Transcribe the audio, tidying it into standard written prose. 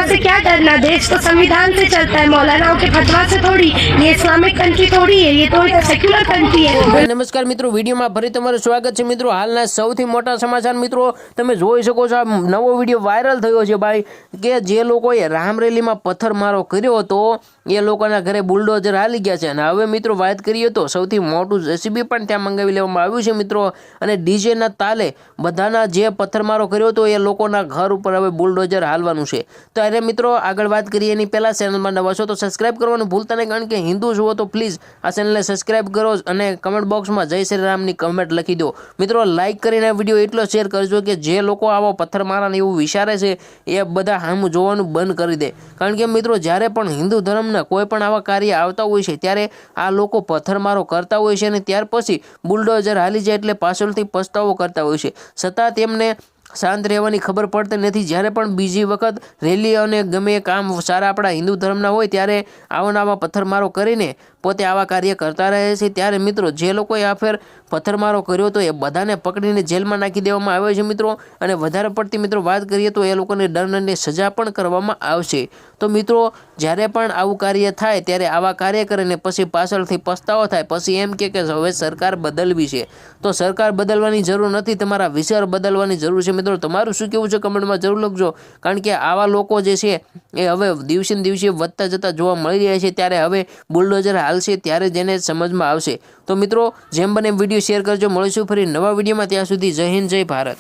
से क्या डरना, देश तो संविधान से चलता है, मौलानाओं के फतवा से थोड़ी। ये इस्लामिक कंट्री थोड़ी है, ये तो एक सेक्युलर कंट्री है। नमस्कार मित्रों, विडियोમાં ફરી તમારું સ્વાગત છે મિત્રો। હાલના સૌથી મોટા સમાચાર મિત્રો તમે જોઈ શકો છો। આ નવો વિડિયો વાયરલ થયો છે ભાઈ કે જે લોકોએ રામરેલીમાં પથ્થરમારો કર્યો હતો એ લોકોના ઘરે બુલડોઝર હાલી ગયા છે। અને હવે મિત્રો વાત કરીએ તો સૌથી મોટું જેસીબી પણ ત્યાં મંગાવી લેવામાં આવ્યું છે મિત્રો। અને ડીજેના તાલે બધાના જે પથ્થરમારો કર્યો હતો એ લોકોના ઘર ઉપર હવે બુલડોઝર હાલવાનું છે। તો અરે મિત્રો આગળ વાત કરીએ એની પહેલા ચેનલમાં નવા છો તો સબસ્ક્રાઇબ કરવાનું ભૂલતા નહીં, કારણ કે હિન્દુ છો તો પ્લીઝ આ ચેનલને સબસ્ક્રાઇબ કરો અને કમેન્ટ બોક્સમાં જય શ્રી રામની કમેન્ટ લખી દો। મિત્રો લાઇક કરીને વિડીયો એટલો શેર કરજો કે જે લોકો આવો પથ્થરમારાને એવું વિચારે છે એ બધા સામું જોવાનું બંધ કરી દે। કારણ કે મિત્રો જ્યારે પણ હિન્દુ ધર્મના કોઈ પણ આવા કાર્ય આવતા હોય છે ત્યારે આ લોકો પથ્થરમારો કરતા હોય છે અને ત્યાર પછી બુલડોઝર હાલી જાય એટલે પાછળથી પસ્તાવો કરતા હોય છે, છતાં તેમને શાંત રહેવાની ખબર પડતી નથી। જ્યારે પણ બીજી વખત રેલી અને ગમે કામ સારા આપણા હિન્દુ ધર્મના હોય ત્યારે આવા પથ્થરમારો કરીને પોતે આવા કાર્ય કરતા રહે છે। ત્યારે મિત્રો જે લોકોએ આ ફેર પથ્થરમારો કર્યો તો એ બધાને પકડીને જેલમાં નાખી દેવામાં આવ્યો છે મિત્રો। અને વધારે પડતી મિત્રો વાત કરીએ તો એ લોકોને દંડની સજા પણ કરવામાં આવશે। તો મિત્રો જ્યારે પણ આવું કાર્ય થાય ત્યારે આવા કાર્ય કરીને પછી પાછળથી પસ્તાવો થાય, પછી એમ કે હવે સરકાર બદલવી છે, તો સરકાર બદલવાની જરૂર નથી, તમારા વિચાર બદલવાની જરૂર છે। મિત્રો તમારું શું કહેવું છે કમેન્ટમાં જરૂર લખજો, કારણ કે આવા લોકો જે છે એ હવે દિવસે ને દિવસે વધતા જતા જોવા મળી રહ્યા છે। ત્યારે હવે બુલડોઝર હાલશે ત્યારે જેને સમજમાં આવશે। તો મિત્રો જેમ બને વિડીયો શેર કરજો। મળીશું ફરી નવા વિડીયોમાં, ત્યાં સુધી જય હિન્દ જય ભારત।